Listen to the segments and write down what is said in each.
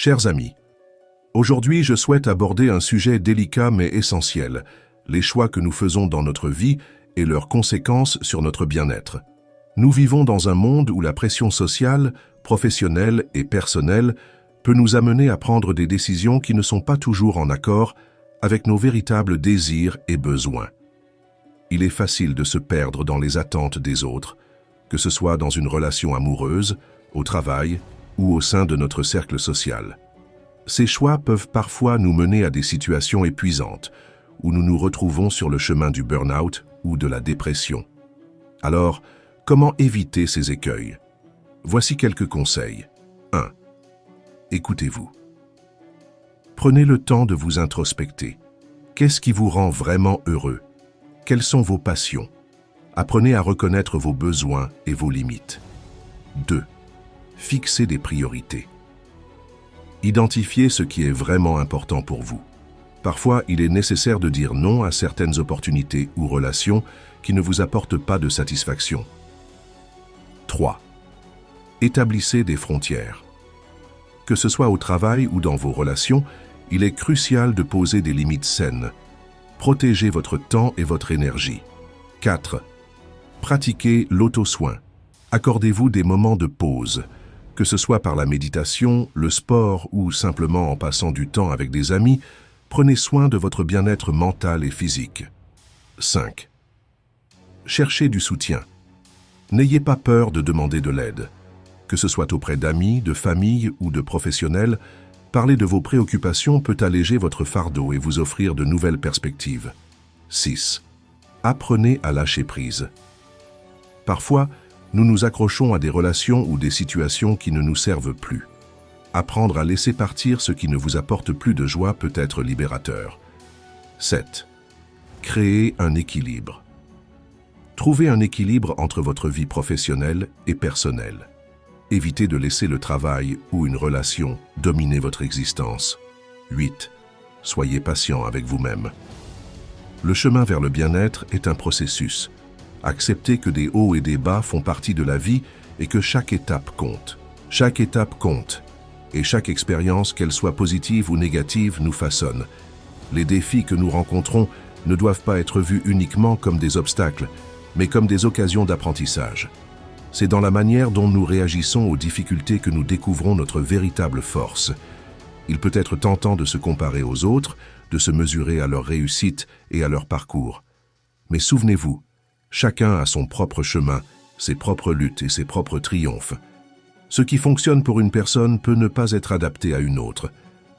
Chers amis, aujourd'hui je souhaite aborder un sujet délicat mais essentiel, les choix que nous faisons dans notre vie et leurs conséquences sur notre bien-être. Nous vivons dans un monde où la pression sociale, professionnelle et personnelle peut nous amener à prendre des décisions qui ne sont pas toujours en accord avec nos véritables désirs et besoins. Il est facile de se perdre dans les attentes des autres, que ce soit dans une relation amoureuse, au travail ou au sein de notre cercle social. Ces choix peuvent parfois nous mener à des situations épuisantes, où nous nous retrouvons sur le chemin du burn-out ou de la dépression. Alors, comment éviter ces écueils? Voici quelques conseils. 1. Écoutez-vous. Prenez le temps de vous introspecter. Qu'est-ce qui vous rend vraiment heureux? Quelles sont vos passions? Apprenez à reconnaître vos besoins et vos limites. 2. Fixez des priorités. Identifiez ce qui est vraiment important pour vous. Parfois, il est nécessaire de dire non à certaines opportunités ou relations qui ne vous apportent pas de satisfaction. 3. Établissez des frontières. Que ce soit au travail ou dans vos relations, il est crucial de poser des limites saines. Protégez votre temps et votre énergie. 4. Pratiquez l'auto-soin. Accordez-vous des moments de pause, que ce soit par la méditation, le sport ou simplement en passant du temps avec des amis. Prenez soin de votre bien-être mental et physique. 5. Cherchez du soutien. N'ayez pas peur de demander de l'aide. Que ce soit auprès d'amis, de famille ou de professionnels, parler de vos préoccupations peut alléger votre fardeau et vous offrir de nouvelles perspectives. 6. Apprenez à lâcher prise. Parfois, nous nous accrochons à des relations ou des situations qui ne nous servent plus. Apprendre à laisser partir ce qui ne vous apporte plus de joie peut être libérateur. 7. Créez un équilibre. Trouvez un équilibre entre votre vie professionnelle et personnelle. Évitez de laisser le travail ou une relation dominer votre existence. 8. Soyez patient avec vous-même. Le chemin vers le bien-être est un processus. Acceptez que des hauts et des bas font partie de la vie et que chaque étape compte. Chaque étape compte. Et chaque expérience, qu'elle soit positive ou négative, nous façonne. Les défis que nous rencontrons ne doivent pas être vus uniquement comme des obstacles, mais comme des occasions d'apprentissage. C'est dans la manière dont nous réagissons aux difficultés que nous découvrons notre véritable force. Il peut être tentant de se comparer aux autres, de se mesurer à leur réussite et à leur parcours. Mais souvenez-vous, chacun a son propre chemin, ses propres luttes et ses propres triomphes. Ce qui fonctionne pour une personne peut ne pas être adapté à une autre.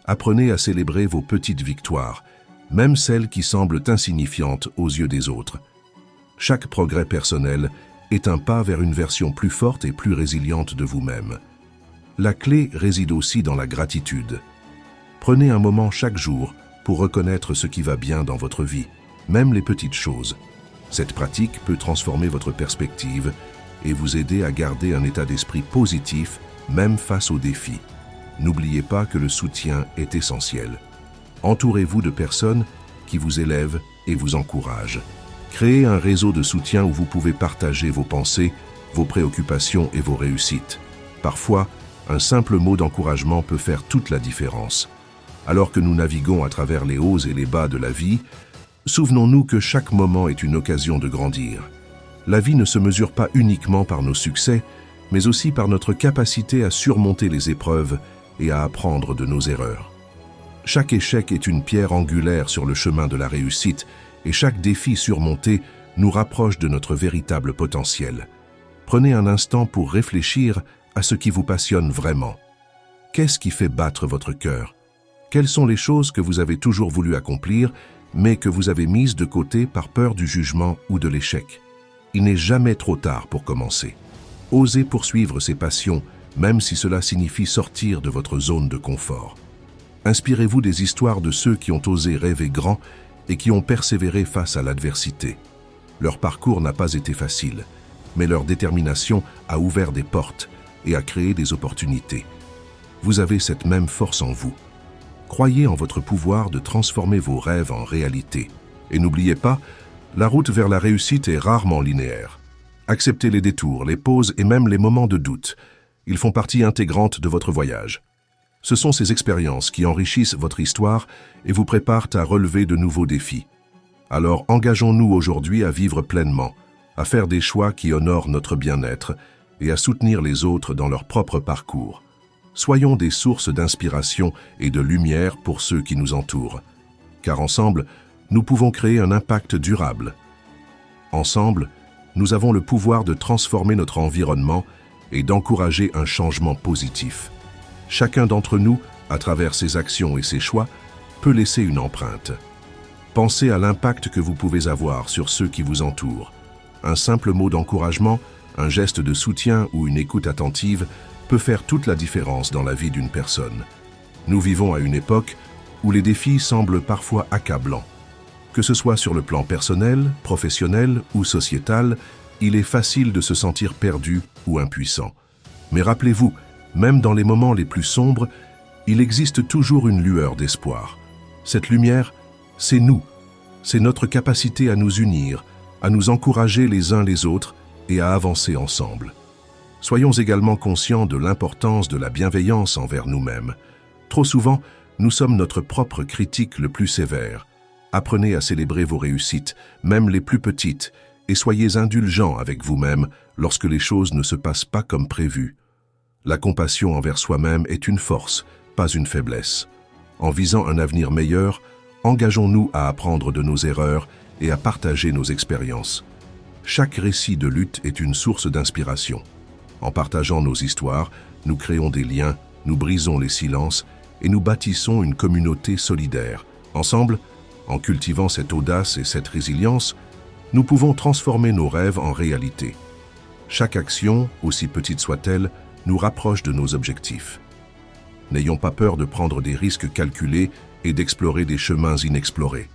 Apprenez à célébrer vos petites victoires, même celles qui semblent insignifiantes aux yeux des autres. Chaque progrès personnel est un pas vers une version plus forte et plus résiliente de vous-même. La clé réside aussi dans la gratitude. Prenez un moment chaque jour pour reconnaître ce qui va bien dans votre vie, même les petites choses. Cette pratique peut transformer votre perspective et vous aider à garder un état d'esprit positif, même face aux défis. N'oubliez pas que le soutien est essentiel. Entourez-vous de personnes qui vous élèvent et vous encouragent. Créez un réseau de soutien où vous pouvez partager vos pensées, vos préoccupations et vos réussites. Parfois, un simple mot d'encouragement peut faire toute la différence. Alors que nous naviguons à travers les hauts et les bas de la vie, souvenons-nous que chaque moment est une occasion de grandir. La vie ne se mesure pas uniquement par nos succès, mais aussi par notre capacité à surmonter les épreuves et à apprendre de nos erreurs. Chaque échec est une pierre angulaire sur le chemin de la réussite, et chaque défi surmonté nous rapproche de notre véritable potentiel. Prenez un instant pour réfléchir à ce qui vous passionne vraiment. Qu'est-ce qui fait battre votre cœur? Quelles sont les choses que vous avez toujours voulu accomplir, mais que vous avez mises de côté par peur du jugement ou de l'échec? Il n'est jamais trop tard pour commencer. Osez poursuivre ces passions, même si cela signifie sortir de votre zone de confort. Inspirez-vous des histoires de ceux qui ont osé rêver grand et qui ont persévéré face à l'adversité. Leur parcours n'a pas été facile, mais leur détermination a ouvert des portes et a créé des opportunités. Vous avez cette même force en vous. Croyez en votre pouvoir de transformer vos rêves en réalité. Et n'oubliez pas, la route vers la réussite est rarement linéaire. Acceptez les détours, les pauses et même les moments de doute. Ils font partie intégrante de votre voyage. Ce sont ces expériences qui enrichissent votre histoire et vous préparent à relever de nouveaux défis. Alors engageons-nous aujourd'hui à vivre pleinement, à faire des choix qui honorent notre bien-être et à soutenir les autres dans leur propre parcours. Soyons des sources d'inspiration et de lumière pour ceux qui nous entourent, car ensemble, nous pouvons créer un impact durable. Ensemble, nous avons le pouvoir de transformer notre environnement et d'encourager un changement positif. Chacun d'entre nous, à travers ses actions et ses choix, peut laisser une empreinte. Pensez à l'impact que vous pouvez avoir sur ceux qui vous entourent. Un simple mot d'encouragement, un geste de soutien ou une écoute attentive peut faire toute la différence dans la vie d'une personne. Nous vivons à une époque où les défis semblent parfois accablants. Que ce soit sur le plan personnel, professionnel ou sociétal, il est facile de se sentir perdu ou impuissant. Mais rappelez-vous, même dans les moments les plus sombres, il existe toujours une lueur d'espoir. Cette lumière, c'est nous. C'est notre capacité à nous unir, à nous encourager les uns les autres et à avancer ensemble. Soyons également conscients de l'importance de la bienveillance envers nous-mêmes. Trop souvent, nous sommes notre propre critique le plus sévère. Apprenez à célébrer vos réussites, même les plus petites, et soyez indulgents avec vous-même lorsque les choses ne se passent pas comme prévu. La compassion envers soi-même est une force, pas une faiblesse. En visant un avenir meilleur, engageons-nous à apprendre de nos erreurs et à partager nos expériences. Chaque récit de lutte est une source d'inspiration. En partageant nos histoires, nous créons des liens, nous brisons les silences et nous bâtissons une communauté solidaire. Ensemble, en cultivant cette audace et cette résilience, nous pouvons transformer nos rêves en réalité. Chaque action, aussi petite soit-elle, nous rapproche de nos objectifs. N'ayons pas peur de prendre des risques calculés et d'explorer des chemins inexplorés.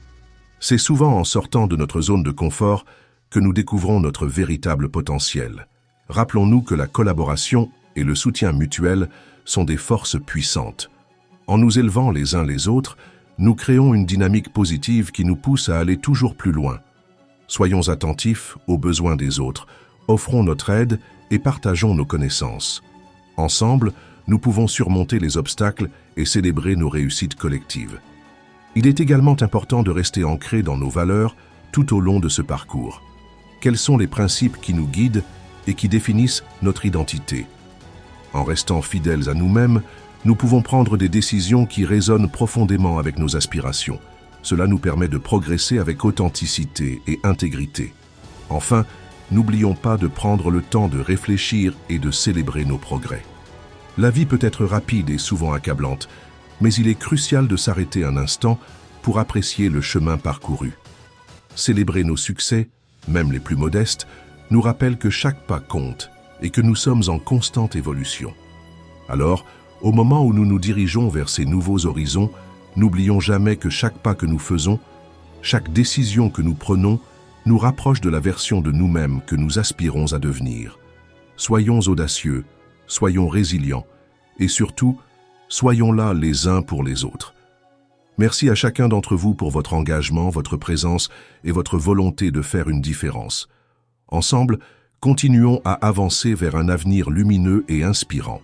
C'est souvent en sortant de notre zone de confort que nous découvrons notre véritable potentiel. Rappelons-nous que la collaboration et le soutien mutuel sont des forces puissantes. En nous élevant les uns les autres, nous créons une dynamique positive qui nous pousse à aller toujours plus loin. Soyons attentifs aux besoins des autres, offrons notre aide et partageons nos connaissances. Ensemble, nous pouvons surmonter les obstacles et célébrer nos réussites collectives. Il est également important de rester ancré dans nos valeurs tout au long de ce parcours. Quels sont les principes qui nous guident et qui définissent notre identité? En restant fidèles à nous-mêmes, nous pouvons prendre des décisions qui résonnent profondément avec nos aspirations. Cela nous permet de progresser avec authenticité et intégrité. Enfin, n'oublions pas de prendre le temps de réfléchir et de célébrer nos progrès. La vie peut être rapide et souvent accablante, mais il est crucial de s'arrêter un instant pour apprécier le chemin parcouru. Célébrer nos succès, même les plus modestes, nous rappelle que chaque pas compte et que nous sommes en constante évolution. Alors, au moment où nous nous dirigeons vers ces nouveaux horizons, n'oublions jamais que chaque pas que nous faisons, chaque décision que nous prenons, nous rapproche de la version de nous-mêmes que nous aspirons à devenir. Soyons audacieux, soyons résilients et surtout, soyons là les uns pour les autres. Merci à chacun d'entre vous pour votre engagement, votre présence et votre volonté de faire une différence. Ensemble, continuons à avancer vers un avenir lumineux et inspirant.